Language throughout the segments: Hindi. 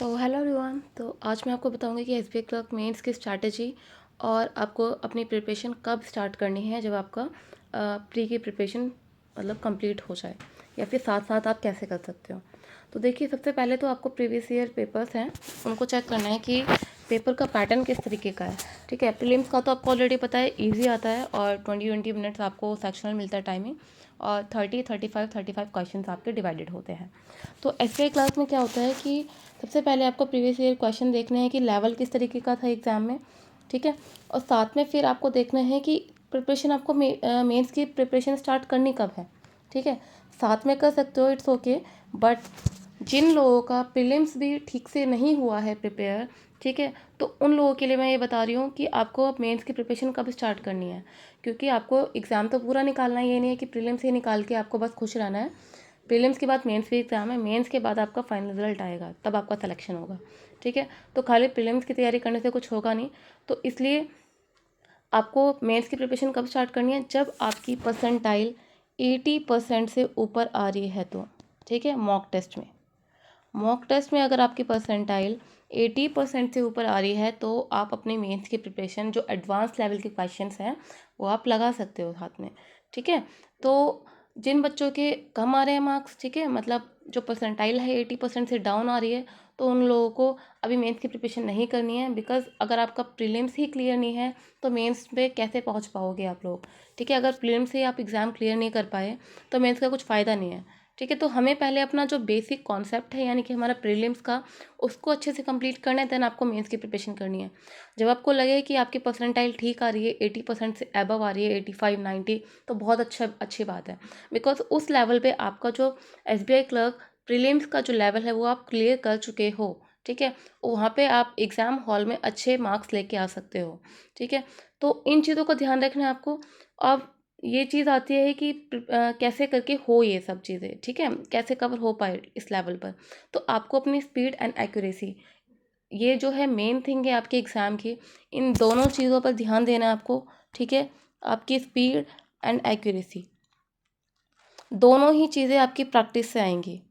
So hello everyone. तो आज मैं आपको बताऊंगी कि एसबीआई क्लर्क मेंस की स्ट्रैटेजी और आपको अपनी प्रिपरेशन कब स्टार्ट करनी है जब आपका प्री की प्रिपरेशन मतलब कंप्लीट हो जाए, या फिर साथ साथ आप कैसे कर सकते हो। तो देखिए, सबसे पहले तो आपको प्रीवियस ईयर पेपर्स हैं उनको चेक करना है कि पेपर का पैटर्न किस तरीके का है। ठीक है, प्रीलिम्स का तो आपको ऑलरेडी पता है, ईजी आता है और 20 मिनट्स आपको सेक्शनल मिलता है टाइमिंग, और 35 क्वेश्चन आपके डिवाइडेड होते हैं। तो एसबीआई क्लास में क्या होता है कि सबसे पहले आपको प्रीवियस ईयर क्वेश्चन देखने हैं कि लेवल किस तरीके का था एग्ज़ाम में। ठीक है, और साथ में फिर आपको देखना है कि प्रिपरेशन आपको मेंस की प्रिपरेशन स्टार्ट करनी कब है। ठीक है, साथ में कर सकते हो, इट्स ओके। बट जिन लोगों का प्रीलिम्स भी ठीक से नहीं हुआ है प्रिपेयर, ठीक है, तो उन लोगों के लिए मैं ये बता रही हूँ कि आपको अब मेंस की प्रिपरेशन कब स्टार्ट करनी है, क्योंकि आपको एग्ज़ाम तो पूरा निकालना है। ये नहीं है कि प्रीलिम्स ही निकाल के आपको बस खुश रहना है। प्रीलिम्स के बाद मेंस भी एग्जाम है, मेंस के बाद आपका फाइनल रिजल्ट आएगा, तब आपका सिलेक्शन होगा। ठीक है, तो खाली प्रीलिम्स की तैयारी करने से कुछ होगा नहीं। तो इसलिए आपको मेंस की प्रिपरेशन कब स्टार्ट करनी है, जब आपकी परसेंटाइल 80% से ऊपर आ रही है तो। ठीक है, मॉक टेस्ट में अगर आपकी परसेंटाइल 80% से ऊपर आ रही है तो आप अपने मेंस की प्रिपरेशन, जो एडवांस लेवल के क्वेश्चंस हैं, वो आप लगा सकते हो हाथ में। ठीक है, तो जिन बच्चों के कम आ रहे हैं मार्क्स, ठीक है, मतलब जो परसेंटाइल है 80% से डाउन आ रही है, तो उन लोगों को अभी मेंस की प्रिपरेशन नहीं करनी है। बिकॉज अगर आपका प्रीलिम्स ही क्लियर नहीं है तो मेंस पे कैसे पहुंच पाओगे आप लोग। ठीक है, अगर प्रीलिम्स से आप एग्ज़ाम क्लियर नहीं कर पाए तो मेंस का कुछ फ़ायदा नहीं है। ठीक है, तो हमें पहले अपना जो बेसिक कॉन्सेप्ट है, यानी कि हमारा प्रीलिम्स का, उसको अच्छे से कंप्लीट करना है, देन आपको मेंस की प्रिपरेशन करनी है। जब आपको लगे कि आपकी परसेंटाइल ठीक आ रही है, 80% से अबव आ रही है, 85-90, तो बहुत अच्छी बात है। बिकॉज उस लेवल पे आपका जो एसबीआई क्लर्क प्रीलिम्स का जो लेवल है वो आप क्लियर कर चुके हो। ठीक है, वहाँ पे आप एग्ज़ाम हॉल में अच्छे मार्क्स लेके आ सकते हो। ठीक है, तो इन चीज़ों का ध्यान रखना है आपको। अब ये चीज़ आती है कि कैसे करके हो ये सब चीज़ें, ठीक है, कैसे कवर हो पाए इस लेवल पर। तो आपको अपनी स्पीड एंड एक्यूरेसी, ये जो है मेन थिंग है आपके एग्ज़ाम की, इन दोनों चीज़ों पर ध्यान देना है आपको। ठीक है, आपकी स्पीड एंड एक्यूरेसी, दोनों ही चीज़ें आपकी प्रैक्टिस से आएंगी।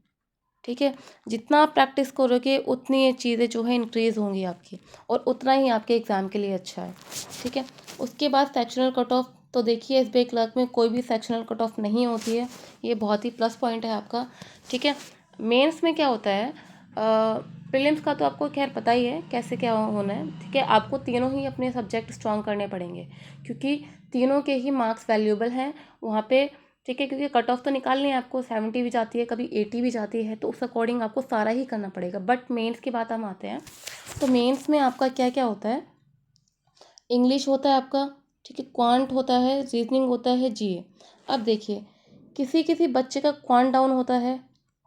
ठीक है, जितना आप प्रैक्टिस करोगे उतनी ये चीज़ें जो है इंक्रीज़ होंगी आपकी, और उतना ही आपके एग्ज़ाम के लिए अच्छा है। ठीक है, उसके बाद सेक्शनल कट ऑफ, तो देखिए एसबीआई क्लर्क में कोई भी सेक्शनल कट ऑफ नहीं होती है, ये बहुत ही प्लस पॉइंट है आपका। ठीक है, मेंस में क्या होता है, प्रीलिम्स का तो आपको खैर पता ही है कैसे क्या होना है। ठीक है, आपको तीनों ही अपने सब्जेक्ट स्ट्रॉन्ग करने पड़ेंगे, क्योंकि तीनों के ही मार्क्स वैल्यूएबल हैं वहाँ पे। ठीक है, क्योंकि कट ऑफ तो निकालनी है आपको, 70 भी जाती है, कभी 80 भी जाती है, तो उस अकॉर्डिंग आपको सारा ही करना पड़ेगा। बट मेंस की बात हम आते हैं, तो मेंस में आपका क्या क्या होता है, इंग्लिश होता है आपका, ठीक है, क्वांट होता है, रीजनिंग होता है, जीए। अब देखिए, किसी किसी बच्चे का क्वांट डाउन होता है,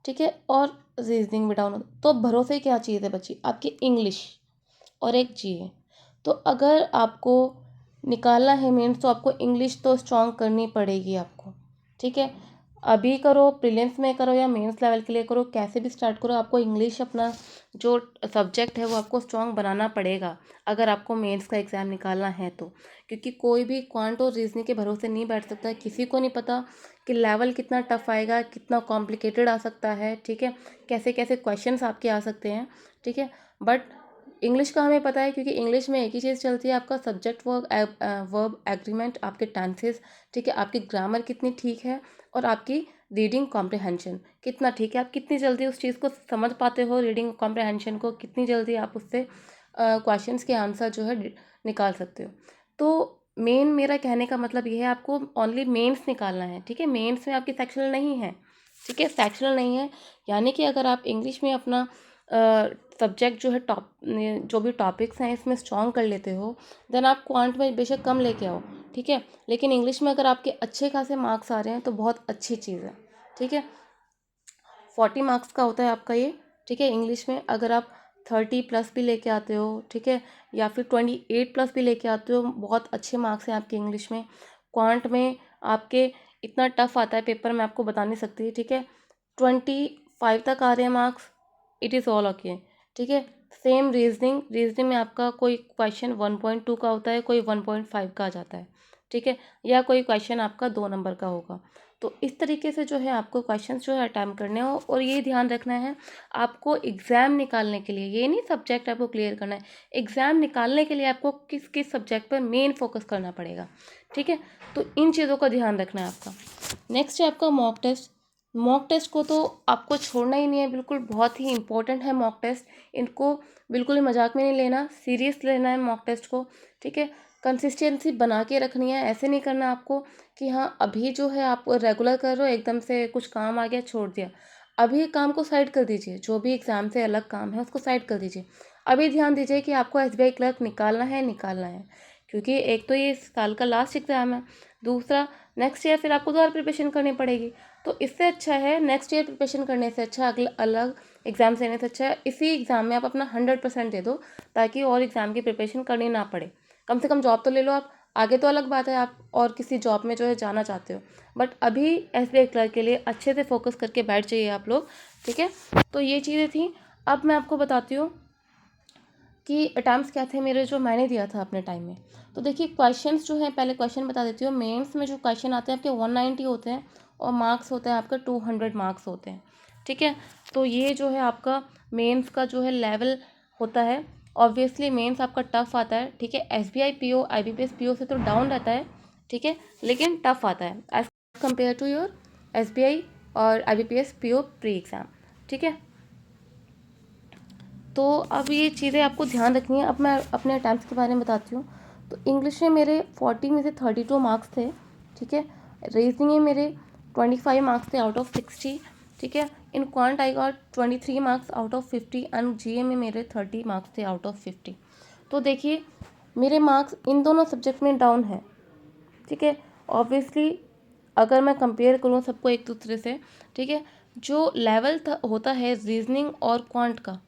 ठीक है, और रीजनिंग भी डाउन होता है, तो भरोसे क्या चीज़ है बच्ची आपकी, इंग्लिश और एक जीए। तो अगर आपको निकालना है मेंस, तो आपको इंग्लिश तो स्ट्रॉन्ग करनी पड़ेगी आपको। ठीक है, अभी करो, प्रीलिम्स में करो या मेंस लेवल के लिए करो, कैसे भी स्टार्ट करो, आपको इंग्लिश अपना जो सब्जेक्ट है वो आपको स्ट्रॉन्ग बनाना पड़ेगा अगर आपको मेंस का एग्ज़ाम निकालना है तो। क्योंकि कोई भी क्वांट और रीजनिंग के भरोसे नहीं बैठ सकता है, किसी को नहीं पता कि लेवल कितना टफ आएगा, कितना कॉम्प्लिकेटेड आ सकता है। ठीक है, कैसे कैसे क्वेश्चंस आपके आ सकते हैं। ठीक है, बट इंग्लिश का हमें पता है, क्योंकि इंग्लिश में एक ही चीज़ चलती है, आपका सब्जेक्ट वर्ब एग्रीमेंट, आपके टेंसेस, ठीक है, आपकी ग्रामर कितनी ठीक है, और आपकी रीडिंग कॉम्प्रिहेंशन कितना ठीक है, आप कितनी जल्दी उस चीज़ को समझ पाते हो, रीडिंग कॉम्प्रिहेंशन को कितनी जल्दी आप उससे क्वेश्चंस के आंसर जो है निकाल सकते हो। तो मेन मेरा कहने का मतलब ये है, आपको ओनली मेंस निकालना है। ठीक है, मेंस में आपकी सेक्शनल नहीं है। ठीक है, सेक्शनल नहीं है, यानी कि अगर आप इंग्लिश में अपना सब्जेक्ट जो है जो भी टॉपिक्स हैं इसमें स्ट्रॉन्ग कर लेते हो, देन आप क्वांट में बेशक कम लेके आओ। ठीक है, लेकिन इंग्लिश में अगर आपके अच्छे खासे मार्क्स आ रहे हैं तो बहुत अच्छी चीज़ है। ठीक है, 40 मार्क्स का होता है आपका ये। ठीक है, इंग्लिश में अगर आप 30+ भी लेके आते हो, ठीक है, या फिर 28+ भी लेके आते हो, बहुत अच्छे मार्क्स हैं आपके इंग्लिश में। क्वांट में आपके इतना टफ आता है पेपर, मैं आपको बता नहीं सकती। ठीक है, 25 तक आ रहे हैं marks, it is all okay. ठीक है, सेम रीजनिंग में आपका कोई क्वेश्चन 1.2 का होता है, कोई 1.5 का आ जाता है। ठीक है, या कोई क्वेश्चन आपका 2 नंबर का होगा। तो इस तरीके से जो है आपको क्वेश्चंस जो है अटेम्प्ट करने हो, और ये ध्यान रखना है आपको एग्ज़ाम निकालने के लिए, ये नहीं सब्जेक्ट आपको क्लियर करना है, एग्ज़ाम निकालने के लिए आपको किस किस सब्जेक्ट पर मेन फोकस करना पड़ेगा, ठीक है। तो इन चीज़ों का ध्यान रखना है आपका। नेक्स्ट है आपका मॉक टेस्ट। मॉक टेस्ट को तो आपको छोड़ना ही नहीं है, बिल्कुल बहुत ही इंपॉर्टेंट है मॉक टेस्ट। इनको बिल्कुल ही मजाक में नहीं लेना, सीरियस लेना है मॉक टेस्ट को, ठीक है। कंसिस्टेंसी बना के रखनी है, ऐसे नहीं करना आपको कि हाँ अभी जो है आप रेगुलर कर रहे हो, एकदम से कुछ काम आ गया छोड़ दिया। अभी काम को साइड कर दीजिए, जो भी एग्ज़ाम से अलग काम है उसको साइड कर दीजिए। अभी ध्यान दीजिए कि आपको एसबीआई क्लर्क निकालना है, निकालना है, क्योंकि एक तो ये इस साल का लास्ट एग्ज़ाम है, दूसरा नेक्स्ट ईयर फिर आपको दोबारा प्रिपरेशन करनी पड़ेगी। तो इससे अच्छा है, नेक्स्ट ईयर प्रिपरेशन करने से अच्छा, अगला अलग एग्ज़ाम देने से अच्छा है इसी एग्ज़ाम में आप अपना 100% दे दो, ताकि और एग्ज़ाम की प्रिपरेशन करनी ना पड़े। कम से कम जॉब तो ले लो आप, आगे तो अलग बात है आप और किसी जॉब में जो है जाना चाहते हो, बट अभी एसबीआई क्लर्क के लिए अच्छे से फोकस करके बैठ जाइए आप लोग, ठीक है। तो ये चीज़ें थी। अब मैं आपको बताती हूँ कि अटैम्प्ट्स क्या थे मेरे, जो मैंने दिया था अपने टाइम में। तो देखिए क्वेश्चंस जो है, पहले क्वेश्चन बता देती हूँ। मेंस में जो क्वेश्चन आते हैं आपके 190 होते हैं, और मार्क्स होते हैं आपका 200 मार्क्स होते हैं, ठीक है। तो ये जो है आपका मेंस का जो है लेवल होता है। ऑब्वियसली मेंस आपका टफ आता है, ठीक है। एसबीआई पीओ आईबीपीएस पीओ से तो डाउन रहता है, ठीक है, लेकिन टफ आता है as compare to your SBI और आईबीपीएस पीओ प्री एग्ज़ाम, ठीक है। तो अब ये चीज़ें आपको ध्यान रखनी है। अब मैं अपने अटैम्प्ट्स के बारे में बताती हूँ। तो इंग्लिश में मेरे 40 में से 32 मार्क्स थे, ठीक है। रीजनिंग में मेरे 25 मार्क्स थे आउट ऑफ 60, ठीक है। In quant I got 23 marks out of 50, and G A में मेरे 30 मार्क्स थे आउट ऑफ 50। तो देखिए मेरे मार्क्स इन दोनों सब्जेक्ट में डाउन है, ठीक है। ऑब्वियसली अगर मैं कंपेयर करूँ सबको एक दूसरे से, ठीक है, जो लेवल होता है रीजनिंग और क्वांट का,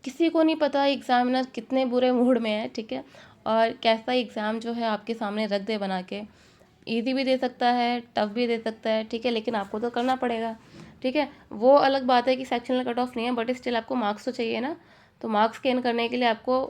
किसी को नहीं पता एग्ज़ामिनर कितने बुरे मूड में है, ठीक है, और कैसा एग्ज़ाम जो है आपके सामने रख दे बना के। इजी भी दे सकता है, टफ भी दे सकता है, ठीक है, लेकिन आपको तो करना पड़ेगा, ठीक है। वो अलग बात है कि सेक्शनल कट ऑफ नहीं है, बट स्टिल आपको मार्क्स तो चाहिए ना। तो मार्क्स गेन करने के लिए आपको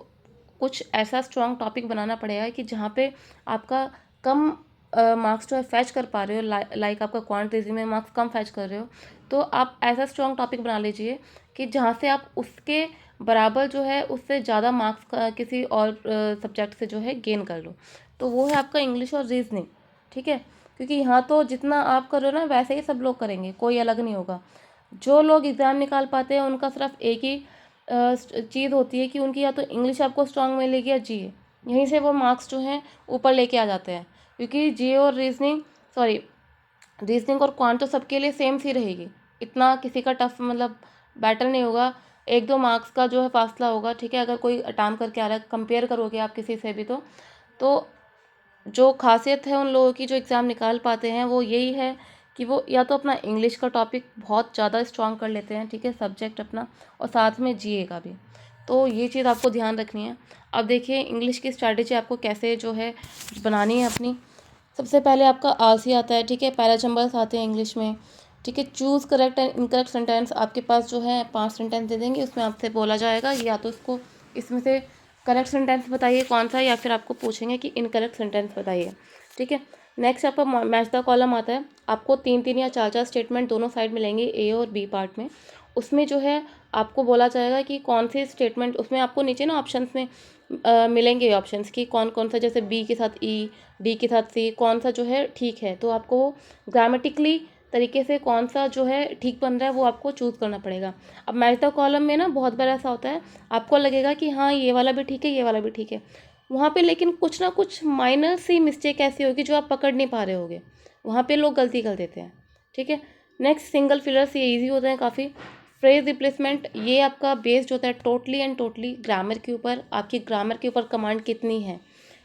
कुछ ऐसा स्ट्रॉन्ग टॉपिक बनाना पड़ेगा कि जहाँ पे आपका कम मार्क्स जो है फैच कर पा रहे हो, लाइक आपका क्वांट रीजनिंग में मार्क्स कम फैच कर रहे हो, तो आप ऐसा स्ट्रॉन्ग टॉपिक बना लीजिए कि जहाँ से आप उसके बराबर जो है उससे ज़्यादा मार्क्स किसी और सब्जेक्ट से जो है गेन कर लो। तो वो है आपका इंग्लिश और रीजनिंग, ठीक है। क्योंकि यहाँ तो जितना आप कर रहे हो ना वैसे ही सब लोग करेंगे, कोई अलग नहीं होगा। जो लोग एग्ज़ाम निकाल पाते हैं उनका सिर्फ एक ही चीज़ होती है कि उनकी या तो इंग्लिश आपको स्ट्रांग मिलेगी या जीए, यहीं से वो मार्क्स जो हैं ऊपर लेके आ जाते हैं। क्योंकि जीए और रीजनिंग और क्वांट तो सबके लिए सेम सी रहेगी, इतना किसी का टफ मतलब बैटर नहीं होगा। एक दो मार्क्स का जो है फासला होगा, ठीक है, अगर कोई अटैम्प्ट करके आ रहा है, कंपेयर करोगे आप किसी से भी तो जो खासियत है उन लोगों की जो एग्ज़ाम निकाल पाते हैं वो यही है कि वो या तो अपना इंग्लिश का टॉपिक बहुत ज़्यादा स्ट्रॉन्ग कर लेते हैं, ठीक है, सब्जेक्ट अपना, और साथ में जीए का भी। तो ये चीज़ आपको ध्यान रखनी है। अब देखिए इंग्लिश की स्ट्रैटेजी आपको कैसे जो है बनानी है अपनी। सबसे पहले आपका आरसी आता है, ठीक है, पैराजंबल्स आते हैं इंग्लिश में, ठीक है। Choose correct and incorrect sentence आपके पास जो है 5 सेंटेंस दे देंगे, उसमें आपसे बोला जाएगा या तो इसको इसमें से करेक्ट सेंटेंस बताइए कौन सा, या फिर आपको पूछेंगे कि इनकरेक्ट सेंटेंस बताइए, ठीक है। नेक्स्ट आपका मैच द कॉलम आता है। आपको 3-3 या 4-4 स्टेटमेंट दोनों साइड मिलेंगे, ए और बी पार्ट में। उसमें जो है आपको बोला जाएगा कि कौन सी स्टेटमेंट, उसमें आपको नीचे ना ऑप्शंस में मिलेंगे ऑप्शंस कि कौन कौन सा, जैसे बी के साथ ई, डी के साथ सी, कौन सा जो है ठीक है। तो आपको ग्रामेटिकली तरीके से कौन सा जो है ठीक बन रहा है वो आपको चूज़ करना पड़ेगा। अब मैच द कॉलम में ना बहुत बार ऐसा होता है, आपको लगेगा कि हाँ ये वाला भी ठीक है, ये वाला भी ठीक है, वहाँ पे लेकिन कुछ ना कुछ माइनर सी मिस्टेक ऐसी होगी जो आप पकड़ नहीं पा रहे होगे, वहाँ पे लोग गलती कर देते हैं, ठीक है। नेक्स्ट सिंगल फिलर्स, ये ईजी होते हैं काफ़ी। फ्रेज रिप्लेसमेंट, ये आपका बेस्ड होता है टोटली एंड टोटली ग्रामर के ऊपर, आपकी ग्रामर के ऊपर कमांड कितनी है।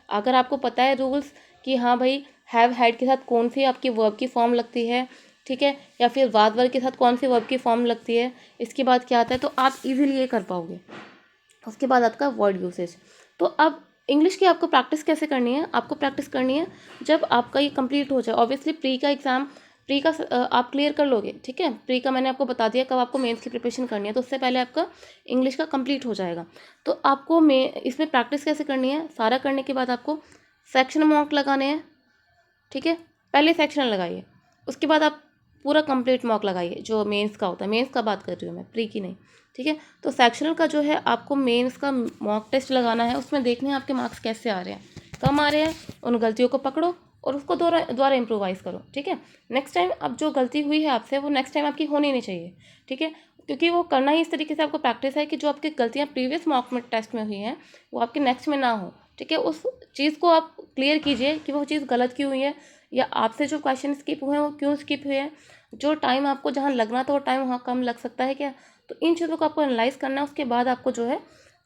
अगर आपको पता है रूल्स कि हाँ भाई हैव हैड के साथ कौन सी आपकी वर्ब की फॉर्म लगती है, ठीक है, या फिर वाज वर के साथ कौन सी वर्ब की फॉर्म लगती है, इसके बाद क्या आता है, तो आप इजीली ये कर पाओगे। उसके बाद आपका वर्ड यूसेज। तो अब इंग्लिश की आपको प्रैक्टिस कैसे करनी है, आपको प्रैक्टिस करनी है जब आपका ये कंप्लीट हो जाए। ऑब्वियसली प्री का एग्ज़ाम, प्री का आप क्लियर कर लोगे, ठीक है। प्री का मैंने आपको बता दिया कब आपको मेंस की प्रिपरेशन करनी है, तो उससे पहले आपका इंग्लिश का कंप्लीट हो जाएगा। तो आपको इसमें प्रैक्टिस कैसे करनी है, सारा करने के बाद आपको सेक्शन मॉक लगाने हैं, ठीक है। पहले सेक्शन लगाइए, उसके बाद आप पूरा कंप्लीट मॉक लगाइए जो मेंस का होता है। मेंस का बात कर रही हूँ मैं, प्री की नहीं, ठीक है। तो सेक्शनल का जो है आपको मेंस का मॉक टेस्ट लगाना है, उसमें देखने हैं आपके मार्क्स कैसे आ रहे हैं, कम आ रहे हैं, उन गलतियों को पकड़ो और उसको दोबारा इम्प्रोवाइज़ करो, ठीक है। नेक्स्ट टाइम अब जो गलती हुई है आपसे वो नेक्स्ट टाइम आपकी होनी नहीं चाहिए, ठीक है, क्योंकि वो करना ही इस तरीके से आपको प्रैक्टिस है कि जो आपकी गलतियाँ प्रीवियस मॉक में टेस्ट में हुई हैं वो आपके नेक्स्ट में ना हो, ठीक है। उस चीज़ को आप क्लियर कीजिए कि वो चीज़ गलत क्यों हुई है, या आपसे जो क्वेश्चन स्किप हुए हैं वो क्यों स्किप हुए हैं, जो टाइम आपको जहाँ लगना था वो टाइम वहाँ कम लग सकता है क्या। तो इन चीज़ों को आपको एनालाइज करना है, उसके बाद आपको जो है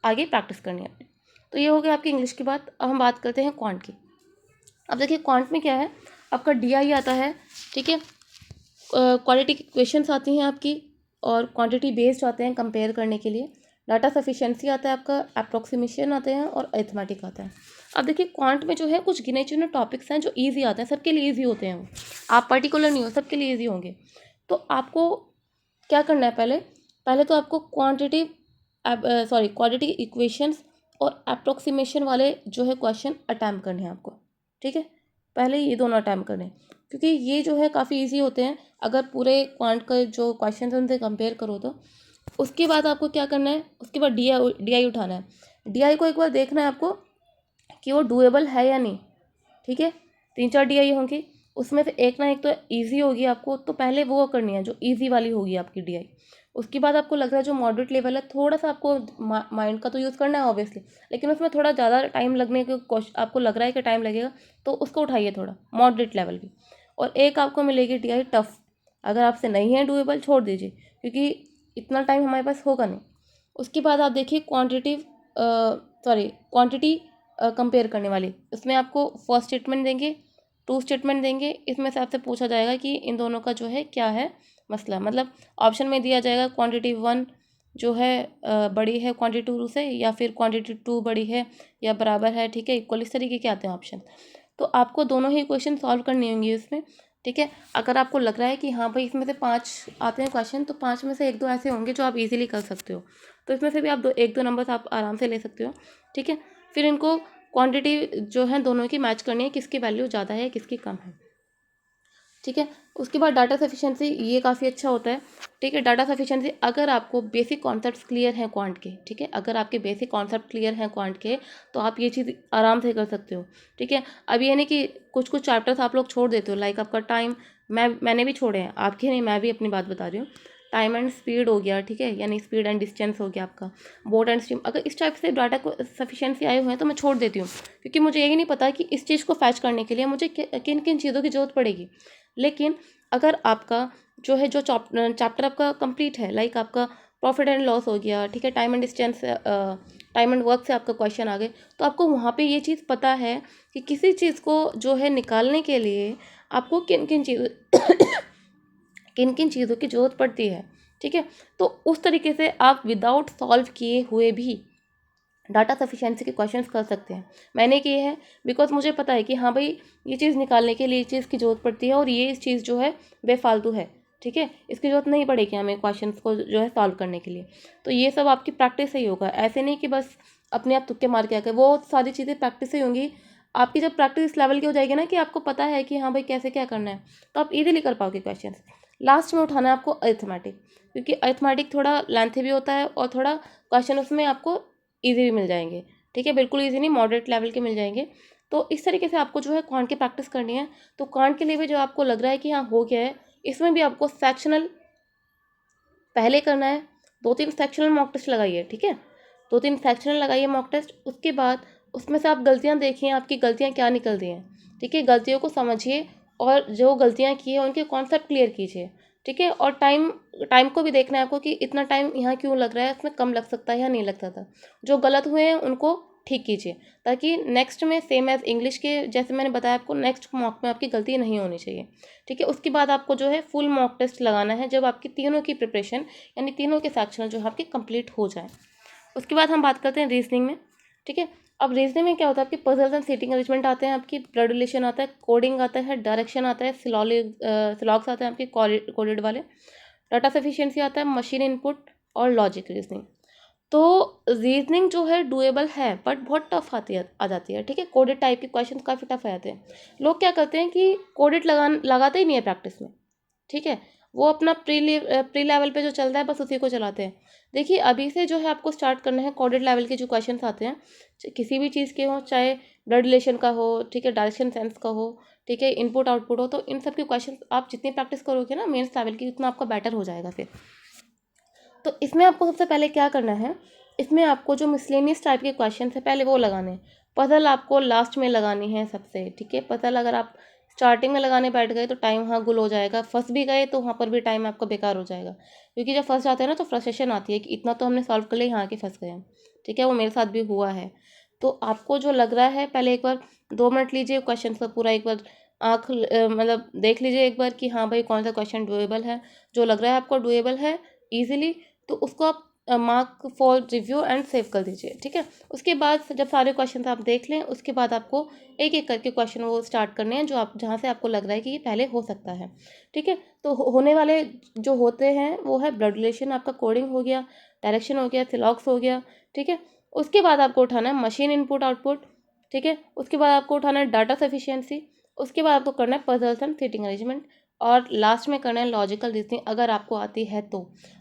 आगे प्रैक्टिस करनी है। तो ये हो गया आपकी इंग्लिश की बात। अब हम बात करते हैं क्वांट की। अब देखिए क्वांट में क्या है, आपका DI आता है, ठीक है, क्वालिटी की क्वेश्चंस आती हैं आपकी और क्वांटिटी बेस्ड आते हैं कंपेयर करने के लिए। डाटा सफिशिएंसी आता है आपका, अप्रोक्सीमेशन आते हैं और अरिथमेटिक आता है। अब देखिए क्वांट में जो है कुछ गिने चुने टॉपिक्स हैं जो ईजी आते हैं, सबके लिए ईजी होते हैं वो, आप पर्टिकुलर नहीं हो, सबके लिए ईजी होंगे। तो आपको क्या करना है, पहले पहले तो आपको क्वांटिटी इक्वेशंस और अप्रोक्सीमेशन वाले जो है क्वेश्चन अटैम्प्ट करने हैं आपको, ठीक है। पहले ये दोनों अटैम्प्ट करने हैं क्योंकि ये जो है काफ़ी इजी होते हैं, अगर पूरे क्वांट का जो क्वेश्चन है उनसे कंपेयर करो तो। उसके बाद आपको क्या करना है, उसके बाद DI उठाना है। DI को एक बार देखना है आपको कि वो डूएबल है या नहीं, ठीक है। 3-4 DI होंगी, उसमें से एक ना एक तो ईजी होगी आपको, तो पहले वो करनी है जो ईजी वाली होगी आपकी DI। उसके बाद आपको लग रहा है जो मॉडरेट लेवल है, थोड़ा सा आपको माइंड का तो यूज़ करना है ऑब्वियसली, लेकिन उसमें थोड़ा ज़्यादा टाइम लगने के आपको लग रहा है कि टाइम लगेगा, तो उसको उठाइए थोड़ा मॉडरेट लेवल भी। और एक आपको मिलेगी DI टफ, अगर आपसे नहीं है डूएबल छोड़ दीजिए, क्योंकि इतना टाइम हमारे पास होगा नहीं। उसके बाद आप देखिए क्वांटिटी कंपेयर करने वाली, इसमें आपको फर्स्ट स्टेटमेंट देंगे, टू स्टेटमेंट देंगे, इसमें से आपसे पूछा जाएगा कि इन दोनों का जो है क्या है मसला, मतलब ऑप्शन में दिया जाएगा क्वांटिटी 1 जो है बड़ी है क्वांटिटी 2 से, या फिर क्वांटिटी 2 बड़ी है या बराबर है, ठीक है, इक्वल, इस तरीके के आते हैं ऑप्शन। तो आपको दोनों ही क्वेश्चन सॉल्व करनी होंगी इसमें, ठीक है। अगर आपको लग रहा है कि हाँ भाई इसमें से 5 आते हैं क्वेश्चन, तो 5 में से 1-2 ऐसे होंगे जो आप इजीली कर सकते हो, तो इसमें से भी आप 1-2 नंबर आप आराम से ले सकते हो, ठीक है। फिर इनको क्वांटिटी जो है दोनों की मैच करनी है, किसकी वैल्यू ज़्यादा है किसकी कम है, ठीक है। उसके बाद डाटा सफिशिएंसी, ये काफ़ी अच्छा होता है, ठीक है। डाटा सफिशिएंसी, अगर आपको बेसिक कॉन्सेप्ट्स क्लियर हैं क्वांट के, ठीक है, अगर आपके बेसिक कॉन्सेप्ट क्लियर हैं क्वांट के, तो आप ये चीज़ आराम से कर सकते हो, ठीक है। अब ये नहीं कि कुछ कुछ चैप्टर्स आप लोग छोड़ देते हो, लाइक आपका टाइम, मैंने भी छोड़े हैं, आपके नहीं, मैं भी अपनी बात बता रही हूँ। टाइम एंड स्पीड हो गया, ठीक है, यानी स्पीड एंड डिस्टेंस हो गया आपका, बोट एंड स्ट्रीम, अगर इस टाइप से डाटा को सफिशिएंसी आए हुए हैं तो मैं छोड़ देती हूँ, क्योंकि मुझे यही नहीं पता कि इस चीज़ को फैच करने के लिए मुझे किन किन चीज़ों की ज़रूरत पड़ेगी। लेकिन अगर आपका जो है जो चैप्टर आपका कंप्लीट है, लाइक आपका प्रॉफिट एंड लॉस हो गया, ठीक है, time and distance, time and work से आपका क्वेश्चन आ गए, तो आपको वहाँ पे ये चीज़ पता है कि किसी चीज़ को जो है निकालने के लिए आपको किन किन चीज़ों किन किन चीज़ों की ज़रूरत पड़ती है, ठीक है। तो उस तरीके से आप विदाउट सॉल्व किए हुए भी डाटा सफिशिएंसी के क्वेश्चंस कर सकते हैं। मैंने किए हैं बिकॉज मुझे पता है कि हाँ भाई ये चीज़ निकालने के लिए ये चीज़ की ज़रूरत पड़ती है और ये इस चीज़ जो है बेफालतू है, ठीक है, इसकी ज़रूरत नहीं पड़ेगी हमें क्वेश्चंस को जो है सॉल्व करने के लिए। तो ये सब आपकी प्रैक्टिस से ही होगा, ऐसे नहीं कि बस अपने आप तुक्के मार के आकर, वो सारी चीज़ें प्रैक्टिस से ही होंगी। आपकी जब प्रैक्टिस इस लेवल की हो जाएगी ना कि आपको पता है कि हाँ भाई कैसे क्या करना है, तो आप इजीली कर पाओगे क्वेश्चन। लास्ट में उठाना है आपको अरिथमेटिक, क्योंकि अरिथमेटिक थोड़ा लेंथी भी होता है और थोड़ा क्वेश्चन उसमें आपको ईजी भी मिल जाएंगे, ठीक है, बिल्कुल ईजी नहीं, मॉडरेट लेवल के मिल जाएंगे। तो इस तरीके से आपको जो है क्वांट की प्रैक्टिस करनी है। तो क्वांट के लिए भी जो आपको लग रहा है कि हाँ हो गया है, इसमें भी आपको सेक्शनल पहले करना है, 2-3 सेक्शनल मॉक टेस्ट लगाइए, ठीक है, 2-3 सेक्शनल लगाइए मॉक टेस्ट। उसके बाद उसमें से आप गलतियाँ देखिए, आपकी गलतियाँ क्या निकल रही हैं, ठीक है, गलतियों को समझिए और जो गलतियाँ की है उनके कॉन्सेप्ट क्लियर कीजिए, ठीक है। और टाइम टाइम को भी देखना है आपको कि इतना टाइम यहाँ क्यों लग रहा है, इसमें कम लग सकता है या नहीं लग सकता। जो गलत हुए हैं उनको ठीक कीजिए, ताकि नेक्स्ट में सेम एज इंग्लिश के जैसे मैंने बताया आपको, नेक्स्ट मॉक में आपकी गलती नहीं होनी चाहिए, ठीक है। उसके बाद आपको जो है फुल मॉक टेस्ट लगाना है जब आपकी तीनों की प्रिपरेशन यानी तीनों के सेक्शन जो है आपके कंप्लीट हो जाए। उसके बाद हम बात करते हैं रीजनिंग में, ठीक है। अब रीजनिंग में क्या होता है, आपकी पजल्स एंड सीटिंग अरेंजमेंट आते हैं, आपकी ब्लड रिलेशन आता है, कोडिंग आता है, डायरेक्शन आता है, सिलॉग्स आते हैं आपके कोडेड वाले, डाटा सफिशिएंसी आता है, मशीन इनपुट और लॉजिक रीजनिंग। तो रीजनिंग जो है डुएबल है, बट बहुत टफ आ जाती है, ठीक है। कोडेड टाइप के क्वेश्चन काफ़ी टफ आ जाते हैं। लोग क्या करते हैं कि कोडेड लगाते ही नहीं है प्रैक्टिस में, ठीक है। वो अपना प्री लेवल पे जो चल रहा है बस उसी को चलाते हैं। देखिए अभी से जो है आपको स्टार्ट करना है, कोडेड लेवल के जो क्वेश्चन आते हैं किसी भी चीज़ के हों, चाहे ब्लड रिलेशन का हो, ठीक है, डायरेक्शन सेंस का हो, ठीक है, इनपुट आउटपुट हो, तो इन सब के क्वेश्चन आप जितनी प्रैक्टिस करोगे ना मेंस लेवल की, उतना आपका बेटर हो जाएगा फिर। तो इसमें आपको सबसे पहले क्या करना है, इसमें आपको जो मिसलेनियस टाइप के क्वेश्चन है पहले वो लगाने हैं। पजल आपको लास्ट में लगानी है सबसे, ठीक है। पजल अगर आप स्टार्टिंग में लगाने बैठ गए तो टाइम वहाँ गुल हो जाएगा, फंस भी गए तो वहाँ पर भी टाइम आपका बेकार हो जाएगा, क्योंकि जब फंस जाते हैं ना तो फ्रस्ट्रेशन आती है कि इतना तो हमने सॉल्व कर लिया, यहाँ के फंस गए हैं, ठीक है। वो मेरे साथ भी हुआ है। तो आपको जो लग रहा है पहले एक बार 2 मिनट लीजिए, क्वेश्चन का पूरा एक बार मतलब देख लीजिए एक बार कि हाँ भाई कौन सा क्वेश्चन डुएबल है, जो लग रहा है आपको डुएबल है ईजिली, तो उसको आप mark for review and save कर दीजिए, ठीक है। उसके बाद जब सारे क्वेश्चन आप देख लें, उसके बाद आपको एक एक करके क्वेश्चन वो स्टार्ट करने हैं जो आप जहाँ से आपको लग रहा है कि ये पहले हो सकता है, ठीक है। तो होने वाले जो होते हैं वो है ब्लड रिलेशन, आपका कोडिंग हो गया, डायरेक्शन हो गया, सिलॉक्स हो गया, ठीक है। उसके बाद आपको उठाना है मशीन इनपुट आउटपुट, ठीक है। उसके बाद आपको उठाना है डाटा सफिशिएंसी, उसके बाद आपको करना है पजल्स एंड फिटिंग अरेंजमेंट, और लास्ट में करना है लॉजिकल रीजनिंग अगर आपको आती है तो।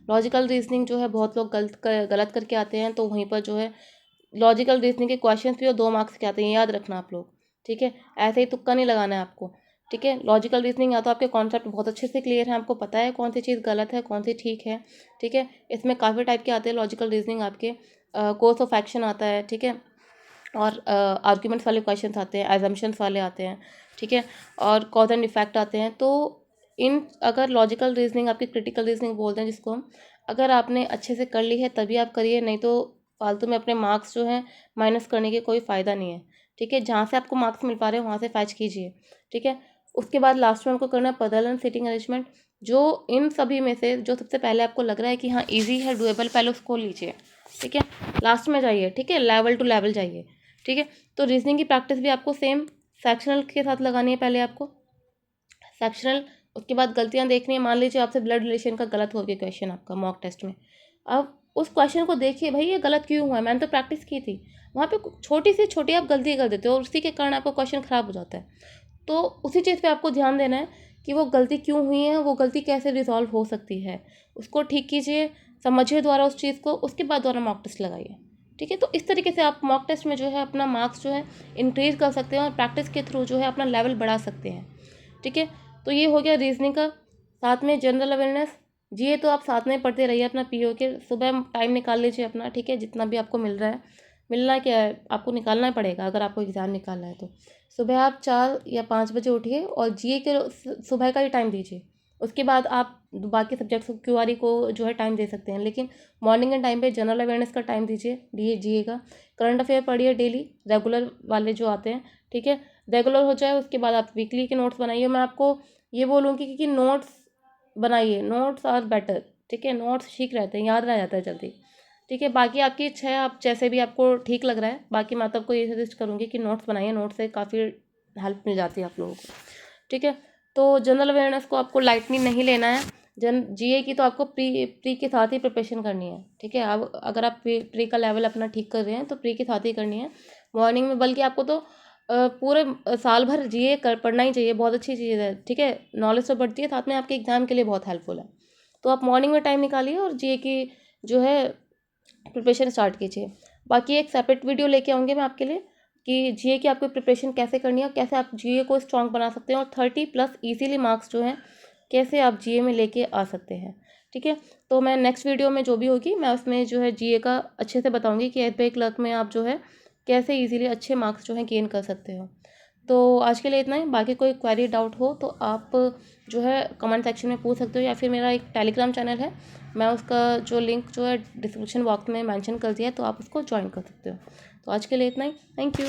लॉजिकल रीजनिंग जो है बहुत लोग गलत करके आते हैं, तो वहीं पर जो है लॉजिकल रीजनिंग के क्वेश्चंस भी और 2 मार्क्स के आते हैं, याद रखना आप लोग, ठीक है। ऐसे ही तुक्का नहीं लगाना है आपको, ठीक है। लॉजिकल रीजनिंग या तो आपके कॉन्सेप्ट बहुत अच्छे से क्लियर है, आपको पता है कौन सी चीज़ गलत है कौन सी ठीक है, ठीक है। इसमें काफ़ी टाइप के आते हैं लॉजिकल रीजनिंग, आपके कोर्स ऑफ एक्शन आता है, ठीक है, और आर्ग्यूमेंट्स वाले क्वेश्चंस आते हैं, एजम्पशंस वाले आते हैं, ठीक है, और कॉज एंड इफेक्ट आते हैं। तो इन अगर लॉजिकल रीजनिंग आपकी क्रिटिकल रीजनिंग बोलते हैं जिसको हम, अगर आपने अच्छे से कर ली है तभी आप करिए, नहीं तो फालतू में अपने मार्क्स जो हैं माइनस करने के कोई फ़ायदा नहीं है, ठीक है। जहाँ से आपको मार्क्स मिल पा रहे हैं वहाँ से फैच कीजिए, ठीक है। उसके बाद लास्ट में हमको करना है पजल एंड सिटिंग अरेंजमेंट। जो इन सभी में से जो सबसे पहले आपको लग रहा है कि हाँ ईजी है डुएबल, पहले उसको लीजिए, ठीक है। लास्ट में जाइए, ठीक है, लेवल टू लेवल जाइए, ठीक है। तो रीजनिंग की प्रैक्टिस भी आपको सेम सेक्शनल के साथ लगानी है, पहले आपको सेक्शनल, उसके बाद गलतियां देखनी है। मान लीजिए आपसे ब्लड रिलेशन का गलत हो गया क्वेश्चन आपका मॉक टेस्ट में, अब उस क्वेश्चन को देखिए भाई ये गलत क्यों हुआ है, मैंने तो प्रैक्टिस की थी। वहाँ पे छोटी से छोटी आप गलती कर देते हो और उसी के कारण आपका क्वेश्चन खराब हो जाता है। तो उसी चीज़ पे आपको ध्यान देना है कि वो गलती क्यों हुई है, वो गलती कैसे रिजॉल्व हो सकती है, उसको ठीक कीजिए, समझिए द्वारा उस चीज़ को, उसके बाद द्वारा मॉक टेस्ट लगाइए, ठीक है। तो इस तरीके से आप मॉक टेस्ट में जो है अपना मार्क्स जो है इंक्रीज कर सकते हैं और प्रैक्टिस के थ्रू जो है अपना लेवल बढ़ा सकते हैं, ठीक है। तो ये हो गया रीजनिंग का। साथ में जनरल अवेयरनेस, जी तो आप साथ में पढ़ते रहिए अपना पीओ के, सुबह टाइम निकाल लीजिए अपना, ठीक है, जितना भी आपको मिल रहा है, मिलना क्या है आपको निकालना ही पड़ेगा अगर आपको एग्ज़ाम निकालना है तो। सुबह आप 4 या 5 बजे उठिए और जीए के सुबह का ही टाइम दीजिए। उसके बाद आप बाकी सब्जेक्ट्स क्यूआरई को जो है टाइम दे सकते हैं, लेकिन मॉर्निंग के टाइम पे जनरल अवेयरनेस का टाइम दीजिए, जीए का। करंट अफेयर पढ़िए डेली, रेगुलर वाले जो आते हैं, ठीक है, रेगुलर हो जाए। उसके बाद आप वीकली के नोट्स बनाइए। मैं आपको ये बोलूँगी कि नोट्स बनाइए, नोट्स आर बेटर, ठीक है। नोट्स ठीक रहते हैं, याद रह जाता है जल्दी, ठीक है। बाकी आपकी इच्छा है, आप जैसे भी आपको ठीक लग रहा है। बाकी मैं तो आपको ये सजेस्ट करूँगी कि नोट्स बनाइए, नोट्स से काफ़ी हेल्प मिल जाती है आप लोगों को, ठीक है। तो जनरल अवेयरनेस को आपको लाइटली नहीं लेना है। जीए की तो आपको प्री के साथ ही प्रिपरेशन करनी है, ठीक है। अब अगर आप प्री का लेवल अपना ठीक कर रहे हैं तो प्री के साथ ही करनी है मॉर्निंग में। बल्कि आपको तो पूरे साल भर जीए पढ़ना ही चाहिए, बहुत अच्छी चीज़ है, ठीक है। नॉलेज तो बढ़ती है, साथ में आपके एग्जाम के लिए बहुत हेल्पफुल है। तो आप मॉर्निंग में टाइम निकालिए और जीए की जो है प्रिपरेशन स्टार्ट कीजिए। बाकी एक सेपरेट वीडियो लेके आऊँगी मैं आपके लिए कि जीए की आपको प्रिपरेशन कैसे करनी है और कैसे आप जीए को स्ट्रॉन्ग बना सकते हैं, और 30+ इजीली मार्क्स जो हैं कैसे आप जीए में लेके आ सकते हैं, ठीक है। तो मैं नेक्स्ट वीडियो में जो भी होगी मैं उसमें जो है जीए का अच्छे से बताऊँगी कि एसबीआई क्लर्क में आप जो है कैसे ईजिली अच्छे मार्क्स जो हैं गेन कर सकते हो। तो आज के लिए इतना ही। बाकी कोई क्वेरी डाउट हो तो आप जो है कमेंट सेक्शन में पूछ सकते हो, या फिर मेरा एक टेलीग्राम चैनल है, मैं उसका जो लिंक जो है डिस्क्रिप्शन बॉक्स में मेंशन कर दिया है, तो आप उसको ज्वाइन कर सकते हो। तो आज के लिए इतना ही। Thank you.